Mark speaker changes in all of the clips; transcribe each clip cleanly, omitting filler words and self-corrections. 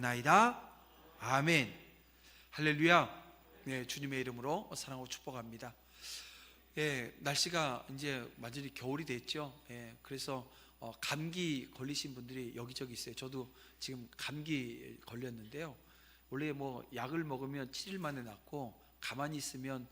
Speaker 1: 기도하옵나이다. 아멘. 할렐루야. 네, 주님의 이름으로 사랑하고 축복합니다. 예, 날씨가 이제 완전히 겨울이 됐죠. 예, 그래서 감기 걸리신 분들이 여기저기 있어요. 저도 지금 감기 걸렸는데요. 원래 뭐 약을 먹으면 7일 만에 낫고 가만히 있으면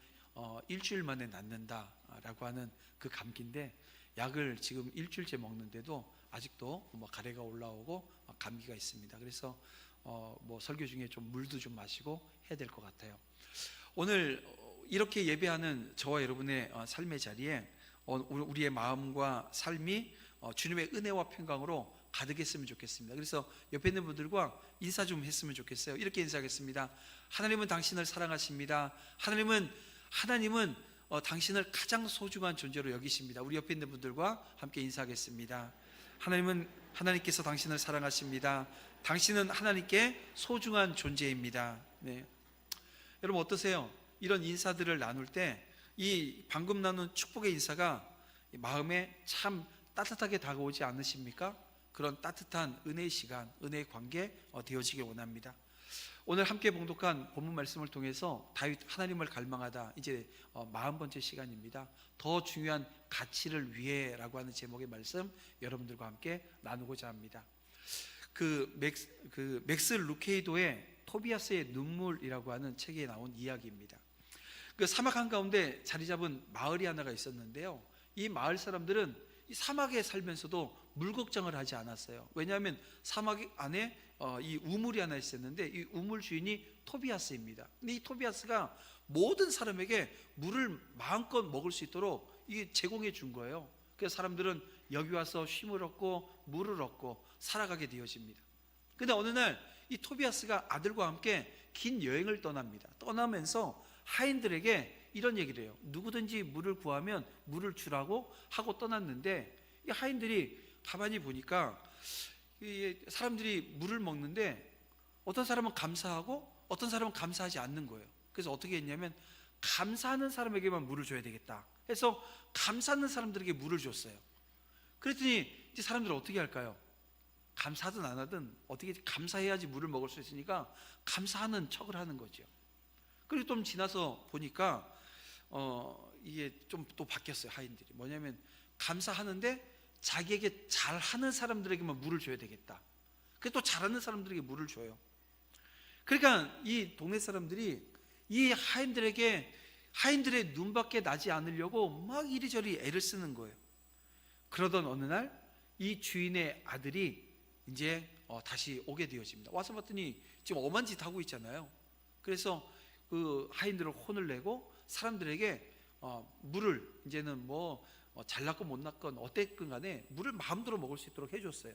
Speaker 1: 일주일 만에 낫는다라고 하는 그 감기인데, 약을 지금 일주일째 먹는데도 아직도 뭐 가래가 올라오고 감기가 있습니다. 그래서 뭐 설교 중에 좀 물도 좀 마시고 해야 될 것 같아요. 오늘 이렇게 예배하는 저와 여러분의 삶의 자리에 우리의 마음과 삶이 주님의 은혜와 평강으로 가득했으면 좋겠습니다. 그래서 옆에 있는 분들과 인사 좀 했으면 좋겠어요. 이렇게 인사하겠습니다. 하나님은 당신을 사랑하십니다. 하나님은 당신을 가장 소중한 존재로 여기십니다. 우리 옆에 있는 분들과 함께 인사하겠습니다. 하나님께서 당신을 사랑하십니다. 당신은 하나님께 소중한 존재입니다. 네. 여러분 어떠세요? 이런 인사들을 나눌 때 이 방금 나눈 축복의 인사가 마음에 참 따뜻하게 다가오지 않으십니까? 그런 따뜻한 은혜의 시간, 은혜의 관계 되어지길 원합니다. 오늘 함께 봉독한 본문 말씀을 통해서 다윗 하나님을 갈망하다, 이제 40번째 시간입니다. 더 중요한 가치를 위해라고 하는 제목의 말씀 여러분들과 함께 나누고자 합니다. 맥스 루케이도의 토비아스의 눈물이라고 하는 책에 나온 이야기입니다. 그 사막 한가운데 자리 잡은 마을이 하나가 있었는데요, 이 마을 사람들은 이 사막에 살면서도 물 걱정을 하지 않았어요. 왜냐하면 사막 안에 이 우물이 하나 있었는데, 이 우물 주인이 토비아스입니다. 근데 이 토비아스가 모든 사람에게 물을 마음껏 먹을 수 있도록 제공해 준 거예요. 그래서 사람들은 여기 와서 쉼을 얻고 물을 얻고 살아가게 되어집니다. 근데 어느 날 이 토비아스가 아들과 함께 긴 여행을 떠납니다. 떠나면서 하인들에게 이런 얘기를 해요. 누구든지 물을 구하면 물을 주라고 하고 떠났는데, 이 하인들이 가만히 보니까 사람들이 물을 먹는데 어떤 사람은 감사하고 어떤 사람은 감사하지 않는 거예요. 그래서 어떻게 했냐면, 감사하는 사람에게만 물을 줘야 되겠다 해서 감사하는 사람들에게 물을 줬어요. 그랬더니 이제 사람들은 어떻게 할까요? 감사하든 안 하든 어떻게 감사해야지 물을 먹을 수 있으니까 감사하는 척을 하는 거죠. 그리고 좀 지나서 보니까 이게 좀 또 바뀌었어요. 하인들이 뭐냐면, 감사하는데 자기에게 잘하는 사람들에게만 물을 줘야 되겠다. 그래서 또 잘하는 사람들에게 물을 줘요. 그러니까 이 동네 사람들이 이 하인들의 눈밖에 나지 않으려고 막 이리저리 애를 쓰는 거예요. 그러던 어느 날 이 주인의 아들이 이제 다시 오게 되어집니다. 와서 봤더니 지금 엄한 짓 하고 있잖아요. 그래서 그 하인들을 혼을 내고 사람들에게 물을, 이제는 뭐 잘났건 못났건 어땠건 간에 물을 마음대로 먹을 수 있도록 해줬어요.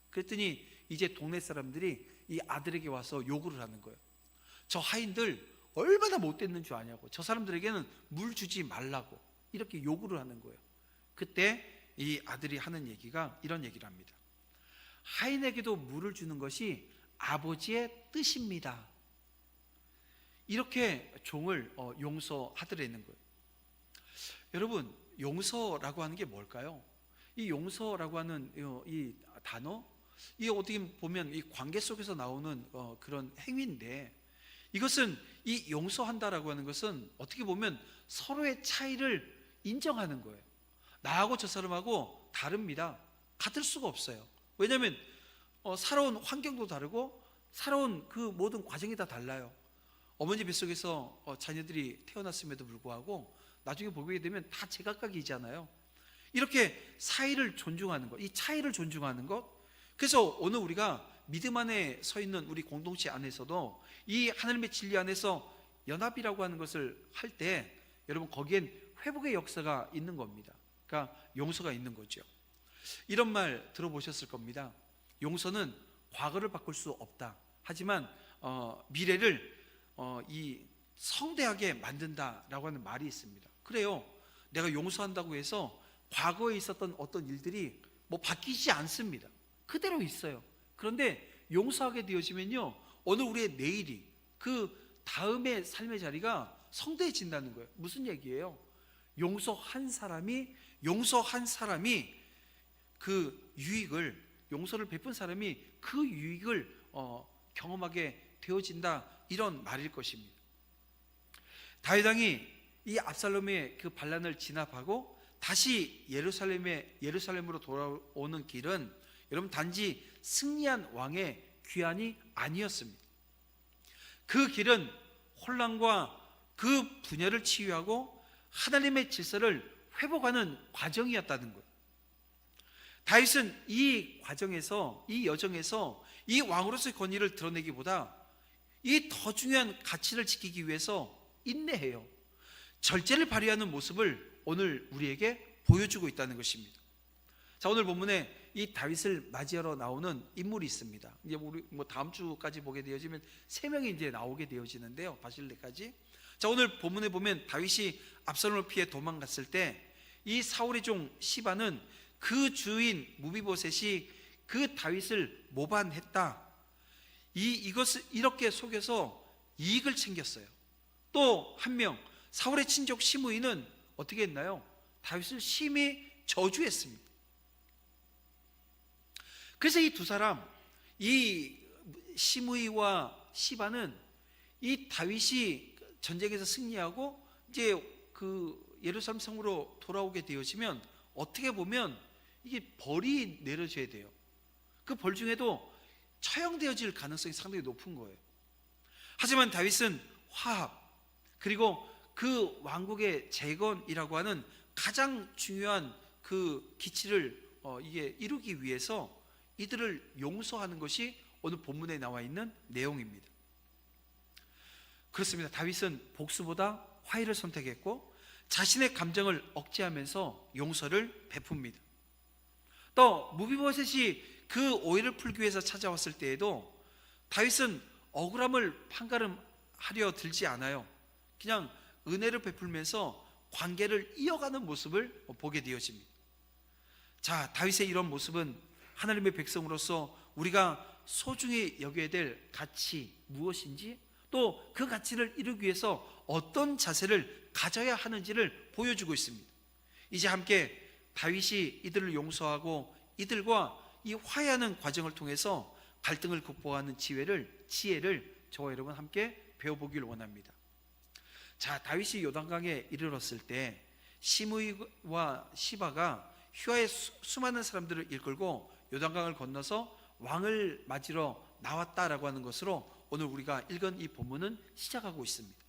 Speaker 1: 그랬더니 이제 동네 사람들이 이 아들에게 와서 요구를 하는 거예요. 저 하인들 얼마나 못됐는 줄 아냐고, 저 사람들에게는 물 주지 말라고 이렇게 요구를 하는 거예요. 그때 이 아들이 하는 얘기가 이런 얘기를 합니다. 하인에게도 물을 주는 것이 아버지의 뜻입니다. 이렇게 종을 용서하더라는 거예요. 여러분, 용서라고 하는 게 뭘까요? 이 용서라고 하는 이 단어, 이 어떻게 보면 이 관계 속에서 나오는 그런 행위인데, 이것은 이 용서한다라고 하는 것은 어떻게 보면 서로의 차이를 인정하는 거예요. 나하고 저 사람하고 다릅니다. 같을 수가 없어요. 왜냐하면 살아온 환경도 다르고 살아온 그 모든 과정이 다 달라요. 어머니 뱃속에서 자녀들이 태어났음에도 불구하고 나중에 보게 되면 다 제각각이잖아요. 이렇게 사이를 존중하는 것, 이 차이를 존중하는 것. 그래서 오늘 우리가 믿음 안에 서 있는 우리 공동체 안에서도 이 하나님의 진리 안에서 연합이라고 하는 것을 할 때, 여러분 거기엔 회복의 역사가 있는 겁니다. 그러니까 용서가 있는 거죠. 이런 말 들어보셨을 겁니다. 용서는 과거를 바꿀 수 없다. 하지만 미래를 이 성대하게 만든다라고 하는 말이 있습니다. 그래요. 내가 용서한다고 해서 과거에 있었던 어떤 일들이 뭐 바뀌지 않습니다. 그대로 있어요. 그런데 용서하게 되어지면요, 오늘 우리의 내일이, 그 다음의 삶의 자리가 성대해진다는 거예요. 무슨 얘기예요? 용서한 사람이 그 유익을, 용서를 베푼 사람이 그 유익을 경험하게 되어진다, 이런 말일 것입니다. 다윗 왕이 이 압살롬의 그 반란을 진압하고 다시 예루살렘으로 돌아오는 길은 여러분 단지 승리한 왕의 귀환이 아니었습니다. 그 길은 혼란과 그 분열을 치유하고 하나님의 질서를 회복하는 과정이었다는 거예요. 다윗은 이 과정에서, 이 여정에서 이 왕으로서의 권위를 드러내기보다 이 더 중요한 가치를 지키기 위해서 인내해요. 절제를 발휘하는 모습을 오늘 우리에게 보여주고 있다는 것입니다. 자, 오늘 본문에 이 다윗을 맞이하러 나오는 인물이 있습니다. 이제 우리 다음 주까지 보게 되어지면 3명이 이제 나오게 되어지는데요, 바실레까지. 자, 오늘 본문에 보면 다윗이 압살롬을 피해 도망갔을 때 이 사울의 종 시바는 그 주인 무비보셋이 그 다윗을 모반했다, 이것을 이렇게 속여서 이익을 챙겼어요. 또 한 명, 사울의 친족 시므이는 어떻게 했나요? 다윗을 심히 저주했습니다. 그래서 이 두 사람, 이 시므이와 시바는 이 다윗이 전쟁에서 승리하고 이제 그 예루살렘 성으로 돌아오게 되어지면 어떻게 보면 이게 벌이 내려져야 돼요. 그 벌 중에도 처형되어질 가능성이 상당히 높은 거예요. 하지만 다윗은 화합, 그리고 그 왕국의 재건이라고 하는 가장 중요한 그 기치를 이게 이루기 위해서 이들을 용서하는 것이 오늘 본문에 나와 있는 내용입니다. 그렇습니다. 다윗은 복수보다 화해를 선택했고 자신의 감정을 억제하면서 용서를 베풉니다. 또 무비보셋이 그 오해를 풀기 위해서 찾아왔을 때에도 다윗은 억울함을 판가름하려 들지 않아요. 그냥 은혜를 베풀면서 관계를 이어가는 모습을 보게 되어집니다. 자, 다윗의 이런 모습은 하나님의 백성으로서 우리가 소중히 여겨야 될 가치 무엇인지, 또 그 가치를 이루기 위해서 어떤 자세를 가져야 하는지를 보여주고 있습니다. 이제 함께 다윗이 이들을 용서하고 이들과 이 화해하는 과정을 통해서 갈등을 극복하는 지혜를 저와 여러분 함께 배워보길 원합니다. 자, 다윗이 요단강에 이르렀을 때 시므이와 시바가 휘하의 수많은 사람들을 이끌고 요단강을 건너서 왕을 맞으러 나왔다라고 하는 것으로 오늘 우리가 읽은 이 본문은 시작하고 있습니다.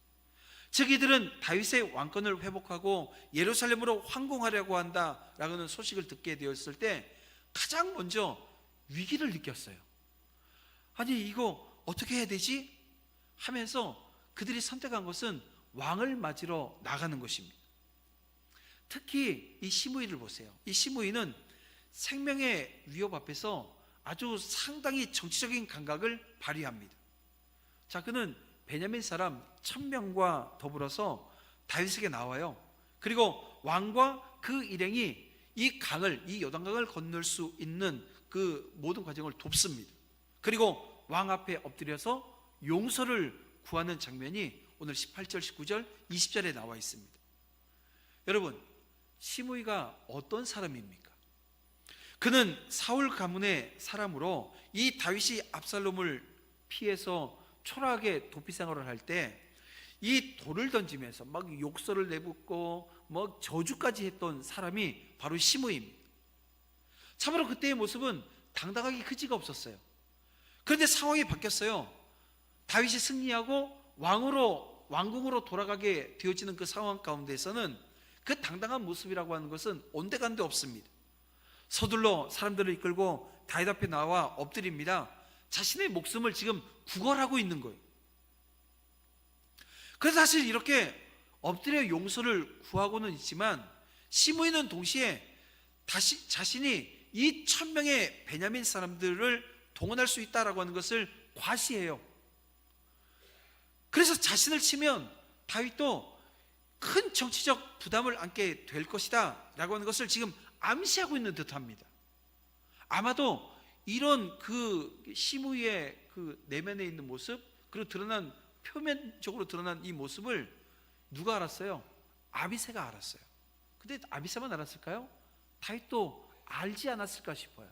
Speaker 1: 즉 이들은 다윗의 왕권을 회복하고 예루살렘으로 황공하려고 한다라고 하는 소식을 듣게 되었을 때 가장 먼저 위기를 느꼈어요. 아니, 이거 어떻게 해야 되지? 하면서 그들이 선택한 것은 왕을 맞으러 나가는 것입니다. 특히 이 시므이를 보세요. 이 시므이는 생명의 위협 앞에서 아주 상당히 정치적인 감각을 발휘합니다. 자, 그는 베냐민 사람 1000명과 더불어서 다윗에게 나와요. 그리고 왕과 그 일행이 이 요단강을 건널 수 있는 그 모든 과정을 돕습니다. 그리고 왕 앞에 엎드려서 용서를 구하는 장면이 오늘 18절, 19절, 20절에 나와 있습니다. 여러분, 시므이가 어떤 사람입니까? 그는 사울 가문의 사람으로 이 다윗이 압살롬을 피해서 초라하게 도피 생활을 할 때 이 돌을 던지면서 막 욕설을 내붓고 뭐 저주까지 했던 사람이 바로 시므이입니다. 참으로 그때의 모습은 당당하기 그지가 없었어요. 그런데 상황이 바뀌었어요. 다윗이 승리하고 왕궁으로 돌아가게 되어지는 그 상황 가운데서는 그 당당한 모습이라고 하는 것은 온데간데 없습니다. 서둘러 사람들을 이끌고 다윗 앞에 나와 엎드립니다. 자신의 목숨을 지금 구걸하고 있는 거예요. 그래서 사실 이렇게 엎드려 용서를 구하고는 있지만 시므이는 동시에 자신이 이 1000명의 베냐민 사람들을 동원할 수 있다라고 하는 것을 과시해요. 그래서 자신을 치면 다윗도 큰 정치적 부담을 안게 될 것이다 라고 하는 것을 지금 암시하고 있는 듯합니다. 아마도 이런 그 시므이의 그 내면에 있는 모습, 그리고 표면적으로 드러난 이 모습을 누가 알았어요? 아비새가 알았어요. 근데 아비새만 알았을까요? 다윗도 알지 않았을까 싶어요.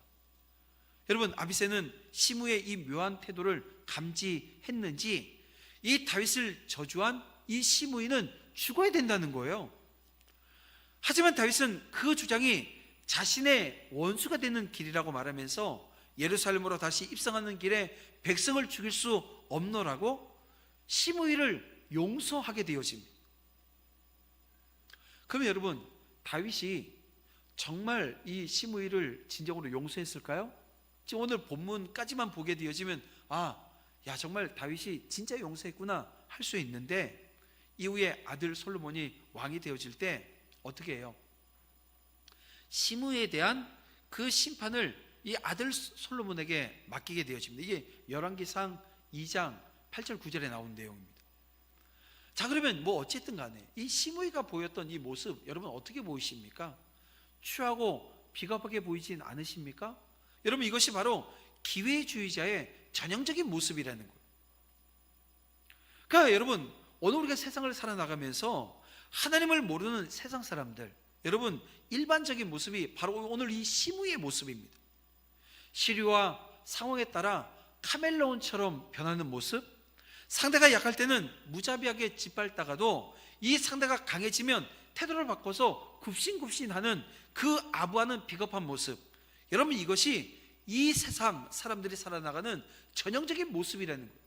Speaker 1: 여러분, 아비새는 시므의 이 묘한 태도를 감지했는지 이 다윗을 저주한 이 시므이는 죽어야 된다는 거예요. 하지만 다윗은 그 주장이 자신의 원수가 되는 길이라고 말하면서 예루살렘으로 다시 입성하는 길에 백성을 죽일 수 없노라고 시므이를 용서하게 되어집니다. 그러면 여러분, 다윗이 정말 이 시므이를 진정으로 용서했을까요? 지금 오늘 본문까지만 보게 되어지면 정말 다윗이 진짜 용서했구나 할 수 있는데, 이후에 아들 솔로몬이 왕이 되어질 때 어떻게 해요? 시므에 대한 그 심판을 이 아들 솔로몬에게 맡기게 되어집니다. 이게 열왕기상 2장 8절 9절에 나온 내용입니다. 자, 그러면 어쨌든 간에 이 시므이가 보였던 이 모습, 여러분 어떻게 보이십니까? 추하고 비겁하게 보이진 않으십니까? 여러분, 이것이 바로 기회주의자의 전형적인 모습이라는 거예요. 그러니까 여러분, 오늘 우리가 세상을 살아나가면서 하나님을 모르는 세상 사람들, 여러분 일반적인 모습이 바로 오늘 이 시므이의 모습입니다. 시류와 상황에 따라 카멜레온처럼 변하는 모습, 상대가 약할 때는 무자비하게 짓밟다가도 이 상대가 강해지면 태도를 바꿔서 굽신굽신하는 그 아부하는 비겁한 모습, 여러분 이것이 이 세상 사람들이 살아나가는 전형적인 모습이라는 거예요.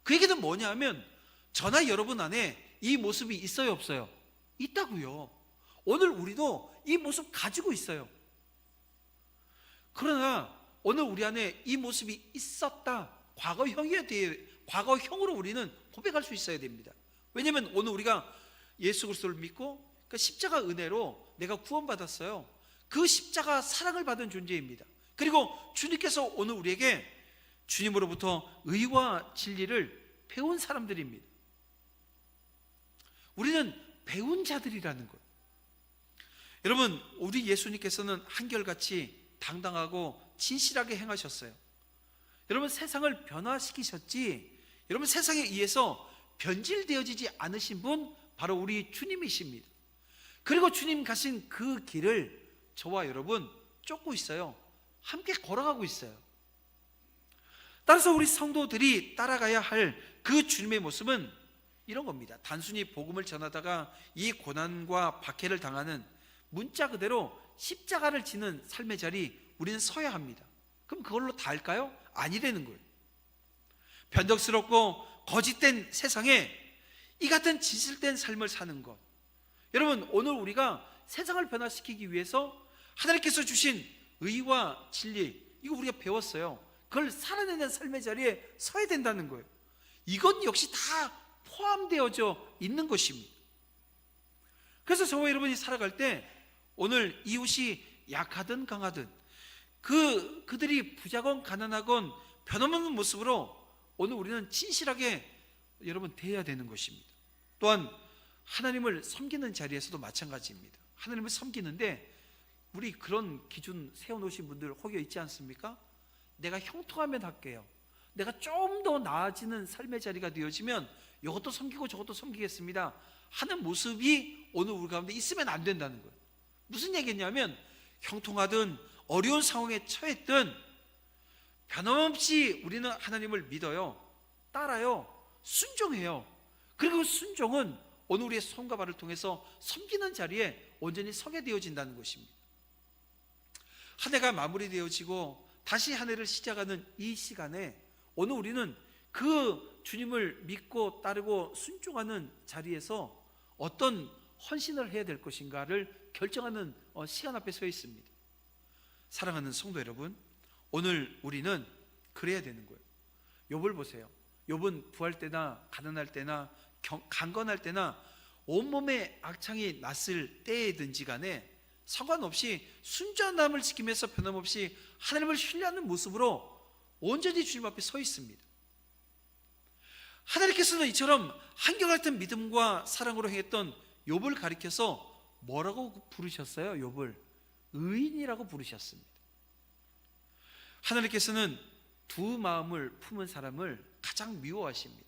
Speaker 1: 그 얘기는 뭐냐 하면, 저나 여러분 안에 이 모습이 있어요, 없어요? 있다고요. 오늘 우리도 이 모습 가지고 있어요. 그러나 오늘 우리 안에 이 모습이 있었다, 과거형으로 우리는 고백할 수 있어야 됩니다. 왜냐하면 오늘 우리가 예수 그리스도를 믿고 그 십자가 은혜로 내가 구원받았어요. 그 십자가 사랑을 받은 존재입니다. 그리고 주님께서 오늘 우리에게 주님으로부터 의와 진리를 배운 사람들입니다. 우리는 배운 자들이라는 거예요. 여러분, 우리 예수님께서는 한결같이 당당하고 진실하게 행하셨어요. 여러분, 세상을 변화시키셨지, 여러분 세상에 의해서 변질되어지지 않으신 분, 바로 우리 주님이십니다. 그리고 주님 가신 그 길을 저와 여러분 쫓고 있어요. 함께 걸어가고 있어요. 따라서 우리 성도들이 따라가야 할 그 주님의 모습은 이런 겁니다. 단순히 복음을 전하다가 이 고난과 박해를 당하는, 문자 그대로 십자가를 지는 삶의 자리 우리는 서야 합니다. 그럼 그걸로 다 할까요? 아니라는 거예요. 변덕스럽고 거짓된 세상에 이 같은 진실된 삶을 사는 것, 여러분 오늘 우리가 세상을 변화시키기 위해서 하나님께서 주신 의와 진리, 이거 우리가 배웠어요. 그걸 살아내는 삶의 자리에 서야 된다는 거예요. 이건 역시 다 포함되어져 있는 것입니다. 그래서 저와 여러분이 살아갈 때 오늘 이웃이 약하든 강하든 그들이 부자건 가난하건 변함없는 모습으로 오늘 우리는 진실하게 여러분 대해야 되는 것입니다. 또한 하나님을 섬기는 자리에서도 마찬가지입니다. 하나님을 섬기는데 우리 그런 기준 세워놓으신 분들 혹여 있지 않습니까? 내가 형통하면 할게요. 내가 좀 더 나아지는 삶의 자리가 되어지면 이것도 섬기고 저것도 섬기겠습니다 하는 모습이 오늘 우리 가운데 있으면 안 된다는 거예요. 무슨 얘기냐면, 형통하든 어려운 상황에 처했든 변함없이 우리는 하나님을 믿어요, 따라요, 순종해요. 그리고 순종은 오늘 우리의 손과 발을 통해서 섬기는 자리에 온전히 서게 되어진다는 것입니다. 한 해가 마무리되어지고 다시 한 해를 시작하는 이 시간에 오늘 우리는 그 주님을 믿고 따르고 순종하는 자리에서 어떤 헌신을 해야 될 것인가를 결정하는 시간 앞에 서 있습니다. 사랑하는 성도 여러분, 오늘 우리는 그래야 되는 거예요. 욥을 보세요. 욥은 부할 때나 가난할 때나 강건할 때나 온몸에 악창이 났을 때에든지 간에 상관없이 순전함을 지키면서 변함없이 하나님을 신뢰하는 모습으로 온전히 주님 앞에 서 있습니다. 하나님께서는 이처럼 한결같은 믿음과 사랑으로 행했던 욥을 가리켜서 뭐라고 부르셨어요? 욥을 의인이라고 부르셨습니다. 하나님께서는 두 마음을 품은 사람을 가장 미워하십니다.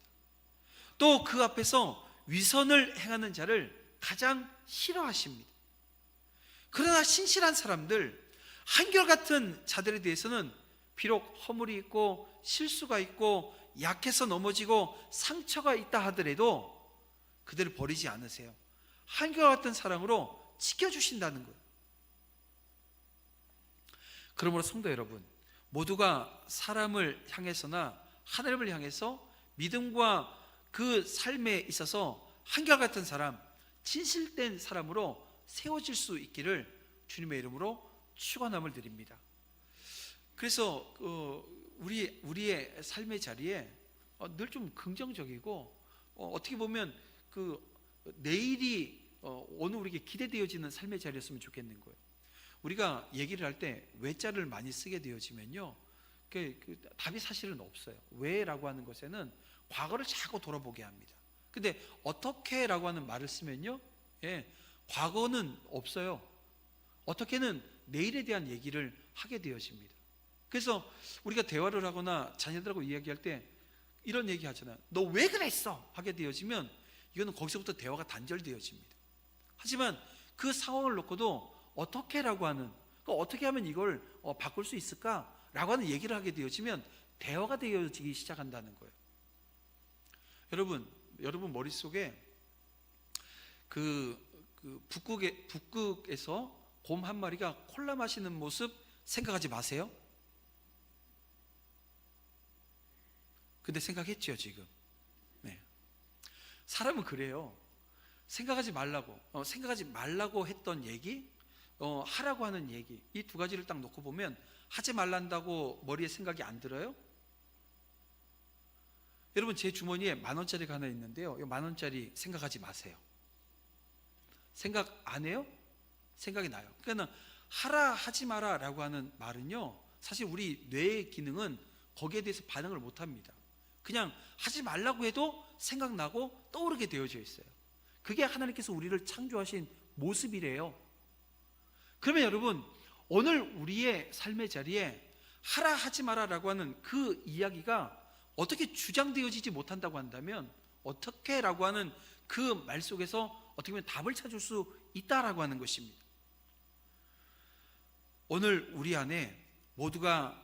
Speaker 1: 또 그 앞에서 위선을 행하는 자를 가장 싫어하십니다. 그러나 신실한 사람들, 한결같은 자들에 대해서는 비록 허물이 있고 실수가 있고 약해서 넘어지고 상처가 있다 하더라도 그들을 버리지 않으세요. 한결같은 사랑으로 지켜주신다는 거예요. 그러므로 성도 여러분, 모두가 사람을 향해서나 하나님을 향해서 믿음과 그 삶에 있어서 한결같은 사람, 진실된 사람으로 세워질 수 있기를 주님의 이름으로 축원함을 드립니다. 그래서 우리의 삶의 자리에 늘 좀 긍정적이고 어떻게 보면 그 내일이 오늘 우리에게 기대되어지는 삶의 자리였으면 좋겠는 거예요. 우리가 얘기를 할 때 왜자를 많이 쓰게 되어지면요, 그 답이 사실은 없어요. 왜라고 하는 것에는 과거를 자꾸 돌아보게 합니다. 근데 어떻게라고 하는 말을 쓰면요, 과거는 없어요. 어떻게는 내일에 대한 얘기를 하게 되어집니다. 그래서 우리가 대화를 하거나 자녀들하고 이야기할 때 이런 얘기 하잖아요. 너 왜 그랬어? 하게 되어지면 이거는 거기서부터 대화가 단절되어집니다. 하지만 그 상황을 놓고도 어떻게라고 하는, 어떻게 하면 이걸 바꿀 수 있을까라고 하는 얘기를 하게 되어지면 대화가 되어지기 시작한다는 거예요. 여러분 머릿속에 북극에서 곰 한 마리가 콜라 마시는 모습 생각하지 마세요. 근데 생각했죠 지금. 네. 사람은 그래요. 생각하지 말라고 했던 얘기, 하라고 하는 얘기, 이 두 가지를 딱 놓고 보면 하지 말란다고 머리에 생각이 안 들어요? 여러분, 제 주머니에 10,000원짜리가 하나 있는데요, 이 10,000원짜리 생각하지 마세요. 생각 안 해요? 생각이 나요. 그러니까 하라 하지 마라 라고 하는 말은요, 사실 우리 뇌의 기능은 거기에 대해서 반응을 못 합니다. 그냥 하지 말라고 해도 생각나고 떠오르게 되어져 있어요. 그게 하나님께서 우리를 창조하신 모습이래요. 그러면 여러분, 오늘 우리의 삶의 자리에 하라 하지 마라 라고 하는 그 이야기가 어떻게 주장되어지지 못한다고 한다면 어떻게 라고 하는 그 말 속에서 어떻게 보면 답을 찾을 수 있다라고 하는 것입니다. 오늘 우리 안에 모두가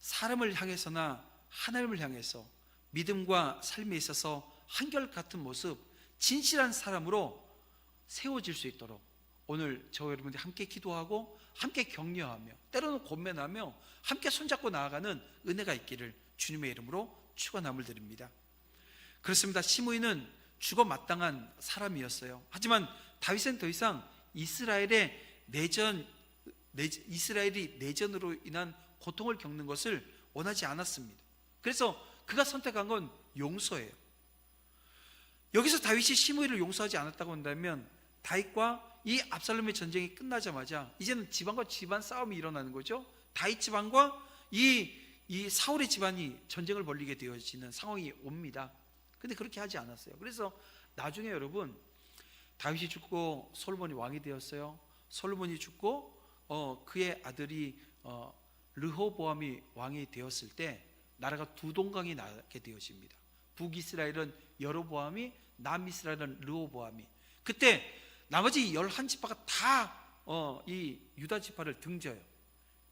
Speaker 1: 사람을 향해서나 하나님을 향해서 믿음과 삶에 있어서 한결같은 모습, 진실한 사람으로 세워질 수 있도록 오늘 저와 여러분들이 함께 기도하고 함께 격려하며 때로는 권면하며 함께 손잡고 나아가는 은혜가 있기를 주님의 이름으로 축원함을 드립니다. 그렇습니다. 시므이는 죽어 마땅한 사람이었어요. 하지만 다윗은 더 이상 이스라엘이 내전으로 인한 고통을 겪는 것을 원하지 않았습니다. 그래서 그가 선택한 건 용서예요. 여기서 다윗이 시므이를 용서하지 않았다고 한다면 다윗과 이 압살롬의 전쟁이 끝나자마자 이제는 집안과 집안 싸움이 일어나는 거죠. 다윗 집안과 이 사울의 집안이 전쟁을 벌이게 되어지는 상황이 옵니다. 근데 그렇게 하지 않았어요. 그래서 나중에 여러분, 다윗이 죽고 솔로몬이 왕이 되었어요. 솔로몬이 죽고 그의 아들이 르호보암이 왕이 되었을 때 나라가 두 동강이 나게 되어집니다. 북이스라엘은 여로보암이, 남이스라엘은 르호보암이. 그때 나머지 11지파가 다 이 유다 지파를 등져요.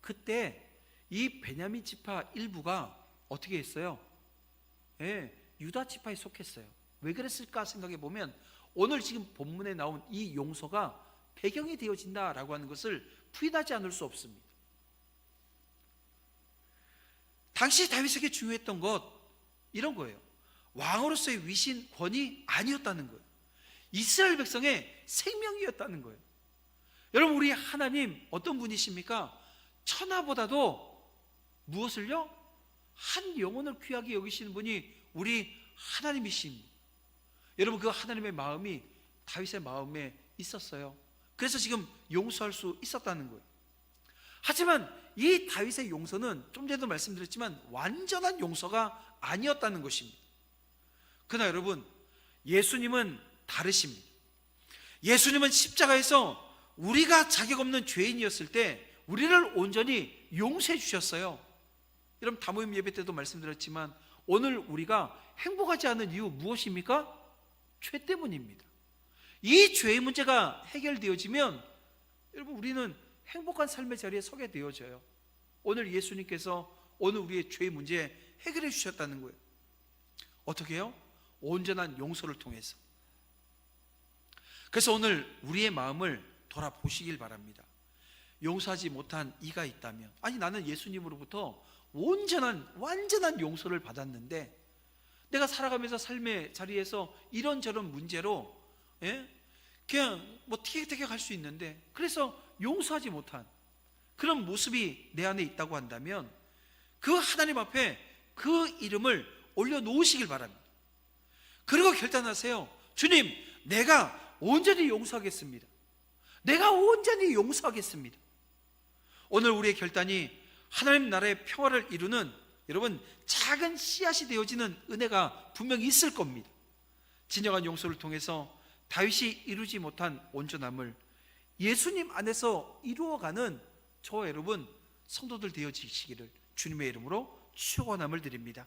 Speaker 1: 그때 이 베냐민 지파 일부가 어떻게 했어요? 유다 지파에 속했어요. 왜 그랬을까 생각해 보면 오늘 지금 본문에 나온 이 용서가 배경이 되어진다라고 하는 것을 부인하지 않을 수 없습니다. 당시 다윗에게 중요했던 것, 이런 거예요. 왕으로서의 위신, 권위 아니었다는 거예요. 이스라엘 백성의 생명이었다는 거예요. 여러분, 우리 하나님 어떤 분이십니까? 천하보다도 무엇을요? 한 영혼을 귀하게 여기시는 분이 우리 하나님이십니다. 여러분, 그 하나님의 마음이 다윗의 마음에 있었어요. 그래서 지금 용서할 수 있었다는 거예요. 하지만 이 다윗의 용서는 좀 전에도 말씀드렸지만 완전한 용서가 아니었다는 것입니다. 그러나 여러분, 예수님은 다르십니다. 예수님은 십자가에서 우리가 자격 없는 죄인이었을 때 우리를 온전히 용서해 주셨어요. 여러분, 다모임 예배 때도 말씀드렸지만 오늘 우리가 행복하지 않은 이유 무엇입니까? 죄 때문입니다. 이 죄의 문제가 해결되어지면 여러분, 우리는 행복한 삶의 자리에 서게 되어져요. 오늘 예수님께서 오늘 우리의 죄의 문제 해결해 주셨다는 거예요. 어떻게 해요? 온전한 용서를 통해서. 그래서 오늘 우리의 마음을 돌아보시길 바랍니다. 용서하지 못한 이가 있다면, 아니 나는 예수님으로부터 완전한 용서를 받았는데 내가 살아가면서 삶의 자리에서 이런저런 문제로 그냥 뭐 티격태격 할 수 있는데, 그래서 용서하지 못한 그런 모습이 내 안에 있다고 한다면 그 하나님 앞에 그 이름을 올려놓으시길 바랍니다. 그리고 결단하세요. 주님, 내가 온전히 용서하겠습니다. 내가 온전히 용서하겠습니다. 오늘 우리의 결단이 하나님 나라의 평화를 이루는, 여러분, 작은 씨앗이 되어지는 은혜가 분명히 있을 겁니다. 진정한 용서를 통해서 다윗이 이루지 못한 온전함을 예수님 안에서 이루어가는 저와 여러분 성도들 되어지시기를 주님의 이름으로 축원함을 드립니다.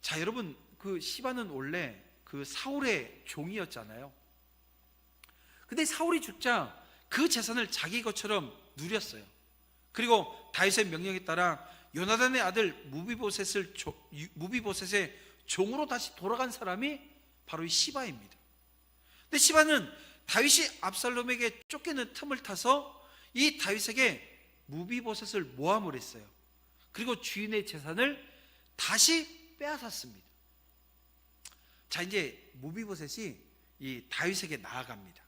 Speaker 1: 자, 여러분, 그 시바는 원래 그 사울의 종이었잖아요. 근데 사울이 죽자 그 재산을 자기 것처럼 누렸어요. 그리고 다윗의 명령에 따라 요나단의 아들 무비보셋의 종으로 다시 돌아간 사람이 바로 이 시바입니다. 근데 시바는 다윗이 압살롬에게 쫓기는 틈을 타서 이 다윗에게 무비보셋을 모함을 했어요. 그리고 주인의 재산을 다시 빼앗았습니다. 자, 이제 무비보셋이 이 다윗에게 나아갑니다.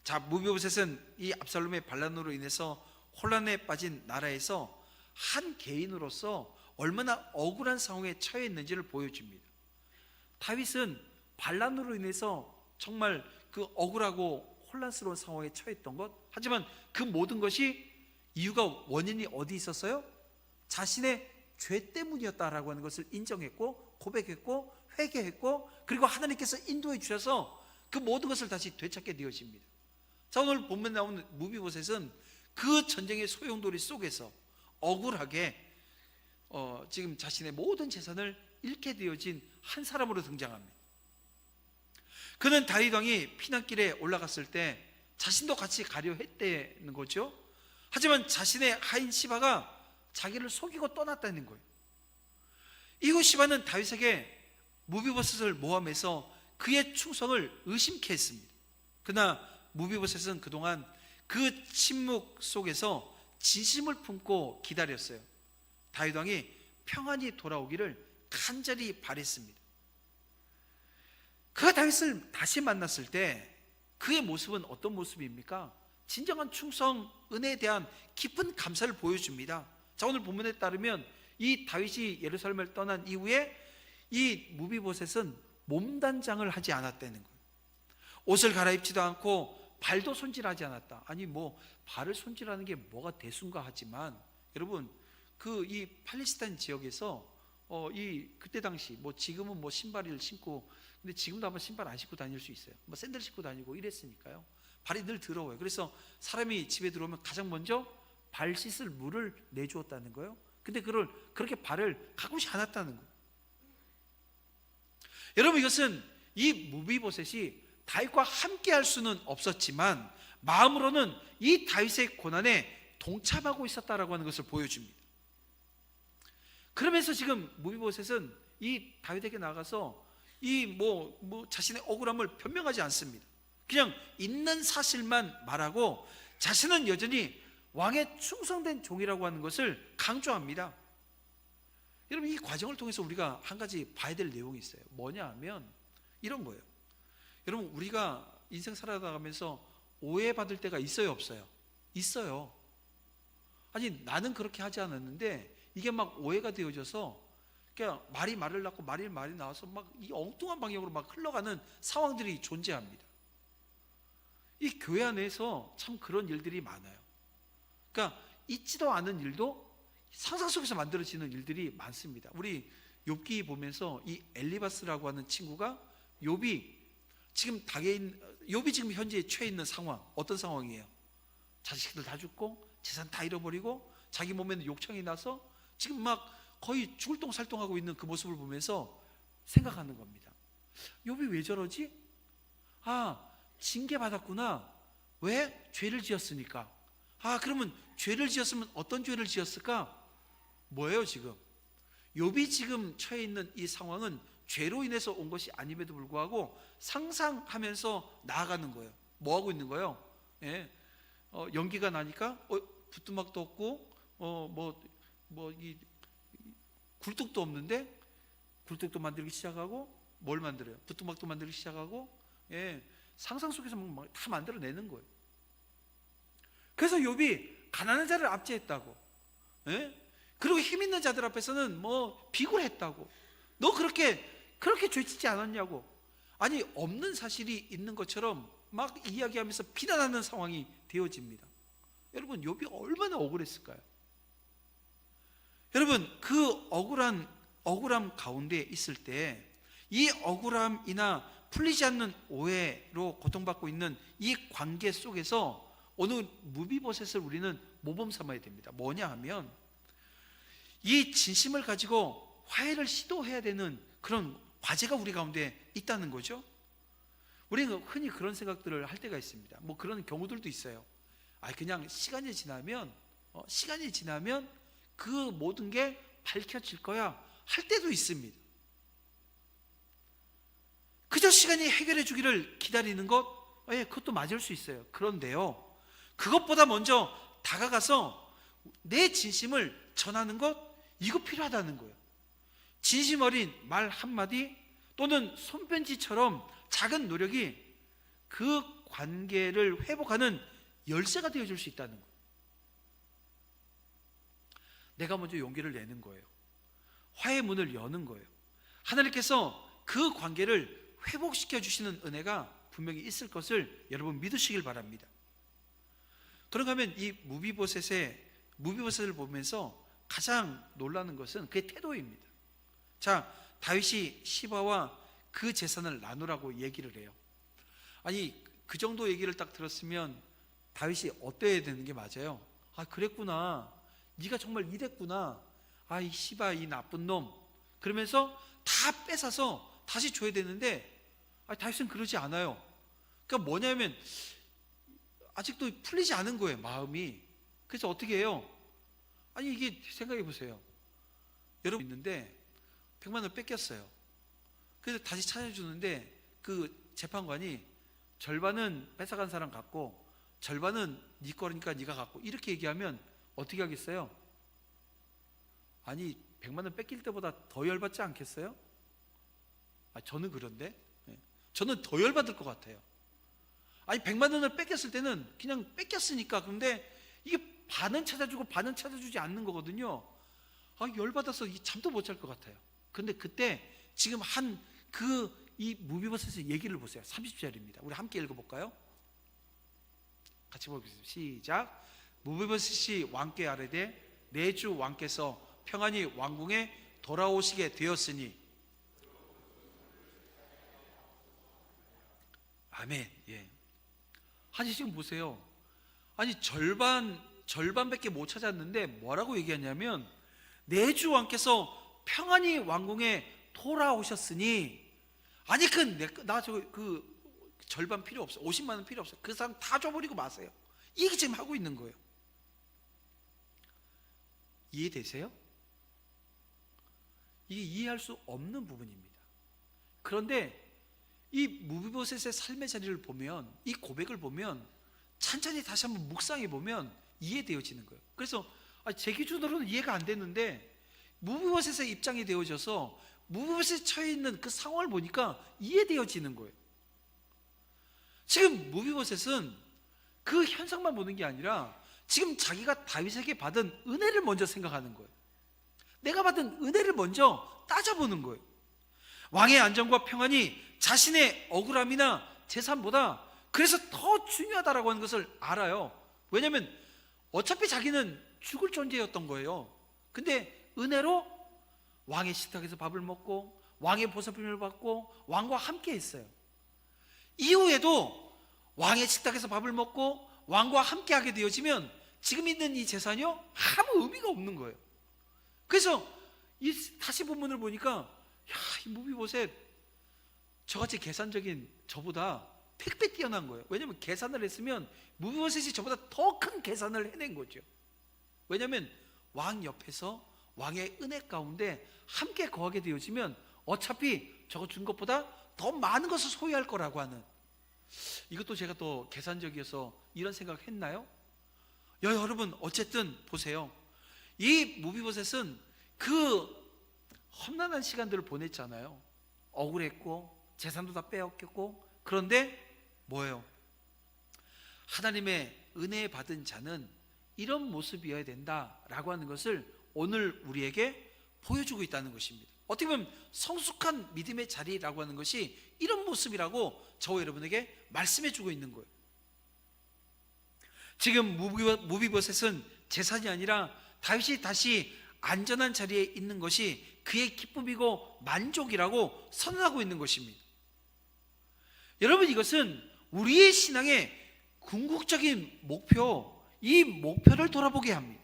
Speaker 1: 자, 무비보셋은 이 압살롬의 반란으로 인해서 혼란에 빠진 나라에서 한 개인으로서 얼마나 억울한 상황에 처해 있는지를 보여줍니다. 다윗은 반란으로 인해서 정말 그 억울하고 혼란스러운 상황에 처했던 것, 하지만 그 모든 것이 이유가, 원인이 어디 있었어요? 자신의 죄 때문이었다라고 하는 것을 인정했고 고백했고 회개했고, 그리고 하나님께서 인도해 주셔서 그 모든 것을 다시 되찾게 되어집니다. 자, 오늘 본문에 나오는 무비보셋은 그 전쟁의 소용돌이 속에서 억울하게 지금 자신의 모든 재산을 잃게 되어진 한 사람으로 등장합니다. 그는 다윗 왕이 피난길에 올라갔을 때 자신도 같이 가려 했다는 거죠. 하지만 자신의 하인 시바가 자기를 속이고 떠났다는 거예요. 이후 시바는 다윗에게 무비보셋을 모함해서 그의 충성을 의심케 했습니다. 그러나 무비보셋은 그동안 그 침묵 속에서 진심을 품고 기다렸어요. 다윗 왕이 평안히 돌아오기를 간절히 바랬습니다. 그가 다윗을 다시 만났을 때 그의 모습은 어떤 모습입니까? 진정한 충성, 은혜에 대한 깊은 감사를 보여줍니다. 자, 오늘 본문에 따르면 이 다윗이 예루살렘을 떠난 이후에 이 무비보셋은 몸단장을 하지 않았다는 거예요. 옷을 갈아입지도 않고 발도 손질하지 않았다. 아니 뭐 발을 손질하는 게 뭐가 대수인가 하지만, 여러분, 그 이 팔레스타인 지역에서 그때 당시 뭐 지금은 뭐 신발을 신고, 근데 지금도 아마 신발 안 신고 다닐 수 있어요. 뭐 샌들 신고 다니고 이랬으니까요. 발이 늘 더러워요. 그래서 사람이 집에 들어오면 가장 먼저 발 씻을 물을 내주었다는 거예요. 근데 그렇게 발을 가꾸지 않았다는 거예요. 여러분, 이것은 이 무비보셋이 다윗과 함께 할 수는 없었지만 마음으로는 이 다윗의 고난에 동참하고 있었다라고 하는 것을 보여줍니다. 그러면서 지금 무비보셋은 이 다윗에게 나가서 이 자신의 억울함을 변명하지 않습니다. 그냥 있는 사실만 말하고 자신은 여전히 왕의 충성된 종이라고 하는 것을 강조합니다. 여러분, 이 과정을 통해서 우리가 한 가지 봐야 될 내용이 있어요. 뭐냐 하면 이런 거예요. 여러분, 우리가 인생 살아가면서 오해받을 때가 있어요, 없어요? 있어요. 아니, 나는 그렇게 하지 않았는데 이게 막 오해가 되어져서 그냥 말이 말을 낳고 말이 나와서 막 이 엉뚱한 방향으로 막 흘러가는 상황들이 존재합니다. 이 교회 안에서 참 그런 일들이 많아요. 그러니까 있지도 않은 일도 상상 속에서 만들어지는 일들이 많습니다. 우리 욥기 보면서 이 엘리바스라고 하는 친구가 욥이 지금 현재 처해 있는 상황, 어떤 상황이에요? 자식들 다 죽고 재산 다 잃어버리고 자기 몸에는 욕창이 나서 지금 막 거의 죽을 똥살똥하고 있는 그 모습을 보면서 생각하는 겁니다. 욥이 왜 저러지? 징계받았구나. 왜? 죄를 지었으니까. 그러면 죄를 지었으면 어떤 죄를 지었을까? 뭐예요 지금? 욥이 지금 처해 있는 이 상황은 죄로 인해서 온 것이 아님에도 불구하고 상상하면서 나아가는 거예요. 뭐 하고 있는 거예요? 예. 연기가 나니까 부뚜막도 없고 이 굴뚝도 없는데 굴뚝도 만들기 시작하고 뭘 만들어요? 부뚜막도 만들기 시작하고 예. 상상 속에서 다 만들어내는 거예요. 그래서 욥이 가난한 자를 압제했다고, 예? 그리고 힘 있는 자들 앞에서는 뭐 비굴했다고, 너 그렇게 죄짓지 않았냐고, 아니 없는 사실이 있는 것처럼 막 이야기하면서 비난하는 상황이 되어집니다. 여러분 욥이 얼마나 억울했을까요? 여러분 그 억울함 가운데 있을 때 이 억울함이나 풀리지 않는 오해로 고통받고 있는 이 관계 속에서 오늘 무비보셋을 우리는 모범 삼아야 됩니다. 뭐냐 하면 이 진심을 가지고 화해를 시도해야 되는 그런 과제가 우리 가운데 있다는 거죠. 우리는 흔히 그런 생각들을 할 때가 있습니다. 뭐 그런 경우들도 있어요. 그냥 시간이 지나면 그 모든 게 밝혀질 거야 할 때도 있습니다. 그저 시간이 해결해 주기를 기다리는 것, 그것도 맞을 수 있어요. 그런데요, 그것보다 먼저 다가가서 내 진심을 전하는 것, 이거 필요하다는 거예요. 진심 어린 말 한마디 또는 손편지처럼 작은 노력이 그 관계를 회복하는 열쇠가 되어줄 수 있다는 거예요. 내가 먼저 용기를 내는 거예요. 화해의 문을 여는 거예요. 하나님께서 그 관계를 회복시켜 주시는 은혜가 분명히 있을 것을 여러분 믿으시길 바랍니다. 그런가 하면 이 무비보셋을 보면서 가장 놀라는 것은 그의 태도입니다. 자, 다윗이 시바와 그 재산을 나누라고 얘기를 해요. 아니 그 정도 얘기를 딱 들었으면 다윗이 어때야 되는 게 맞아요? 그랬구나, 네가 정말 이랬구나, 이 시바 이 나쁜 놈, 그러면서 다 뺏어서 다시 줘야 되는데 다윗은 그러지 않아요. 그러니까 뭐냐면 아직도 풀리지 않은 거예요, 마음이. 그래서 어떻게 해요? 이게 생각해 보세요. 여러분 있는데 100만 원 뺏겼어요. 그래서 다시 찾아주는데 그 재판관이 절반은 뺏어간 사람 갖고 절반은 네 거니까 네가 갖고, 이렇게 얘기하면 어떻게 하겠어요? 100만 원 뺏길 때보다 더 열받지 않겠어요? 저는 그런데 저는 더 열받을 것 같아요. 100만 원을 뺏겼을 때는 그냥 뺏겼으니까, 그런데 이게 반은 찾아주고 반은 찾아주지 않는 거거든요. 열받아서 잠도 못 잘 것 같아요. 그런데 그때 지금 이 무비보셋의 얘기를 보세요. 30절입니다. 우리 함께 읽어볼까요? 같이 보겠습니다. 시작. 무비보셋이 왕께 아뢰되 내 주 왕께서 평안히 왕궁에 돌아오시게 되었으니. 아멘. 예. 지금 보세요. 절반밖에 못 찾았는데 뭐라고 얘기하냐면 내 주 왕께서 평안히 왕궁에 돌아오셨으니, 그 절반 필요 없어, 50만 원 필요 없어, 그 사람 다 줘버리고 마세요. 이게 지금 하고 있는 거예요. 이해되세요? 이게 이해할 수 없는 부분입니다. 그런데 이 무비보셋의 삶의 자리를 보면, 이 고백을 보면, 찬찬히 다시 한번 묵상해 보면 이해되어지는 거예요. 그래서 제 기준으로는 이해가 안 되는데 무비보셋의 입장이 되어져서 무비보셋이 처해 있는 그 상황을 보니까 이해되어지는 거예요. 지금 무비보셋은 그 현상만 보는 게 아니라 지금 자기가 다윗에게 받은 은혜를 먼저 생각하는 거예요. 내가 받은 은혜를 먼저 따져보는 거예요. 왕의 안정과 평안이 자신의 억울함이나 재산보다 그래서 더 중요하다라고 하는 것을 알아요. 왜냐하면 어차피 자기는 죽을 존재였던 거예요. 근데 은혜로 왕의 식탁에서 밥을 먹고 왕의 보살핌을 받고 왕과 함께 했어요. 이후에도 왕의 식탁에서 밥을 먹고 왕과 함께 하게 되어지면 지금 있는 이 재산이요 아무 의미가 없는 거예요. 그래서 이 다시 본문을 보니까 이 무비보셋 저같이 계산적인 저보다 100배 뛰어난 거예요. 왜냐하면 계산을 했으면 무비보셋이 저보다 더 큰 계산을 해낸 거죠. 왜냐하면 왕 옆에서 왕의 은혜 가운데 함께 거하게 되어지면 어차피 저거 준 것보다 더 많은 것을 소유할 거라고 하는, 이것도 제가 또 계산적이어서 이런 생각을 했나요? 여러분 어쨌든 보세요. 이 무비보셋은 그 험난한 시간들을 보냈잖아요. 억울했고 재산도 다 빼앗겼고, 그런데 뭐예요? 하나님의 은혜 받은 자는 이런 모습이어야 된다라고 하는 것을 오늘 우리에게 보여주고 있다는 것입니다. 어떻게 보면 성숙한 믿음의 자리라고 하는 것이 이런 모습이라고 저와 여러분에게 말씀해 주고 있는 거예요. 지금 무비보셋은 재산이 아니라 다윗이 다시 안전한 자리에 있는 것이 그의 기쁨이고 만족이라고 선언하고 있는 것입니다. 여러분, 이것은 우리의 신앙의 궁극적인 목표, 이 목표를 돌아보게 합니다.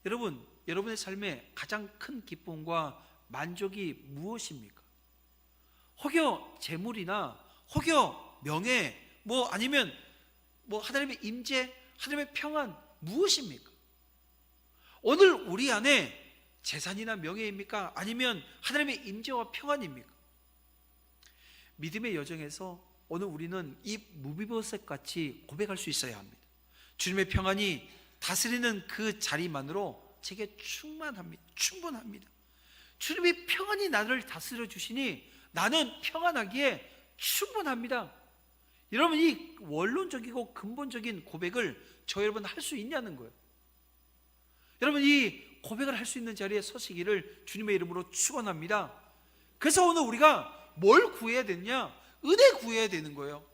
Speaker 1: 여러분, 여러분의 삶에 가장 큰 기쁨과 만족이 무엇입니까? 혹여 재물이나 혹여 명예, 아니면 하나님의 임재, 하나님의 평안, 무엇입니까? 오늘 우리 안에 재산이나 명예입니까? 아니면 하나님의 임재와 평안입니까? 믿음의 여정에서 오늘 우리는 이 무비보셋 같이 고백할 수 있어야 합니다. 주님의 평안이 다스리는 그 자리만으로 제게 충분합니다. 주님의 평안이 나를 다스려 주시니 나는 평안하기에 충분합니다. 여러분, 이 원론적이고 근본적인 고백을 저 여러분 할 수 있냐는 거예요. 여러분, 이 고백을 할 수 있는 자리에 서시기를 주님의 이름으로 축원합니다. 그래서 오늘 우리가 뭘 구해야 되냐? 은혜 구해야 되는 거예요.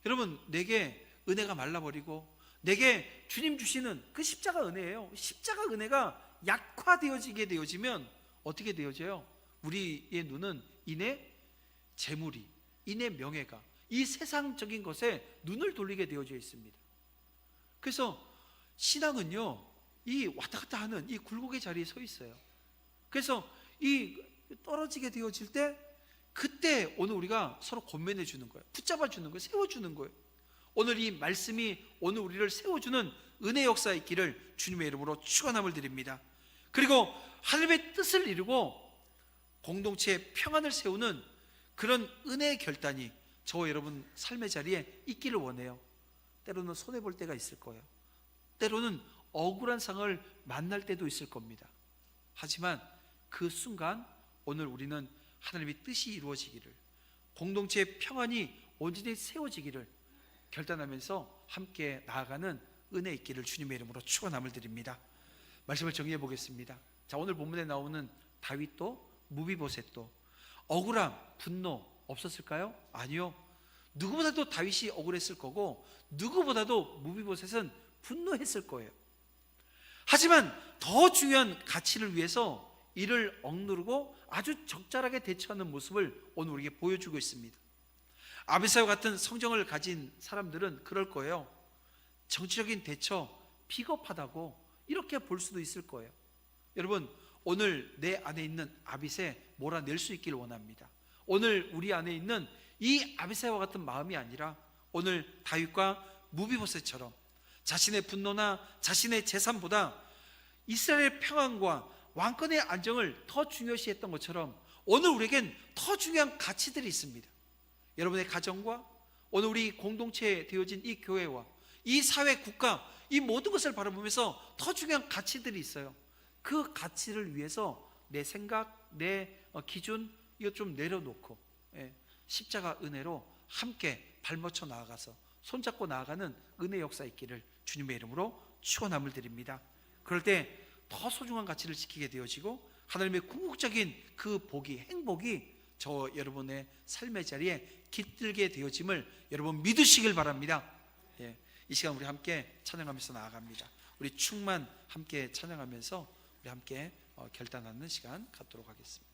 Speaker 1: 여러분, 내게 은혜가 말라버리고 내게 주님 주시는 그 십자가 은혜예요. 십자가 은혜가 약화되어지게 되어지면 어떻게 되어져요? 우리의 눈은 이내 재물이, 이내 명예가, 이 세상적인 것에 눈을 돌리게 되어져 있습니다. 그래서 신앙은요, 이 왔다 갔다 하는 이 굴곡의 자리에 서 있어요. 그래서 이 떨어지게 되어질 때, 그때 오늘 우리가 서로 권면해 주는 거예요. 붙잡아 주는 거예요. 세워주는 거예요. 오늘 이 말씀이 오늘 우리를 세워주는 은혜 역사의 길을 주님의 이름으로 축원함을 드립니다. 그리고 하나님의 뜻을 이루고 공동체의 평안을 세우는 그런 은혜의 결단이 저와 여러분 삶의 자리에 있기를 원해요. 때로는 손해볼 때가 있을 거예요. 때로는 억울한 상을 만날 때도 있을 겁니다. 하지만 그 순간 오늘 우리는 하나님의 뜻이 이루어지기를, 공동체의 평안이 온전히 세워지기를 결단하면서 함께 나아가는 은혜 있기를 주님의 이름으로 축원함을 드립니다. 말씀을 정리해 보겠습니다. 자, 오늘 본문에 나오는 다윗도 무비보셋도 억울함, 분노 없었을까요? 아니요. 누구보다도 다윗이 억울했을 거고 누구보다도 무비보셋은 분노했을 거예요. 하지만 더 중요한 가치를 위해서 이를 억누르고 아주 적절하게 대처하는 모습을 오늘 우리에게 보여주고 있습니다. 아비사와 같은 성정을 가진 사람들은 그럴 거예요. 정치적인 대처 비겁하다고 이렇게 볼 수도 있을 거예요. 여러분, 오늘 내 안에 있는 아비새 몰아낼 수 있기를 원합니다. 오늘 우리 안에 있는 이 아비새와 같은 마음이 아니라 오늘 다윗과 무비보셋처럼 자신의 분노나 자신의 재산보다 이스라엘의 평안과 왕권의 안정을 더 중요시했던 것처럼 오늘 우리에겐 더 중요한 가치들이 있습니다. 여러분의 가정과 오늘 우리 공동체에 되어진 이 교회와 이 사회, 국가, 이 모든 것을 바라보면서 더 중요한 가치들이 있어요. 그 가치를 위해서 내 생각, 내 기준 이거 좀 내려놓고 십자가 은혜로 함께 발맞춰 나아가서 손잡고 나아가는 은혜 역사 있기를 주님의 이름으로 축원함을 드립니다. 그럴 때 더 소중한 가치를 지키게 되어지고 하나님의 궁극적인 그 복이, 행복이 저 여러분의 삶의 자리에 깃들게 되어짐을 여러분 믿으시길 바랍니다. 이 시간 우리 함께 찬양하면서 나아갑니다. 우리 충만 함께 찬양하면서 우리 함께 결단하는 시간 갖도록 하겠습니다.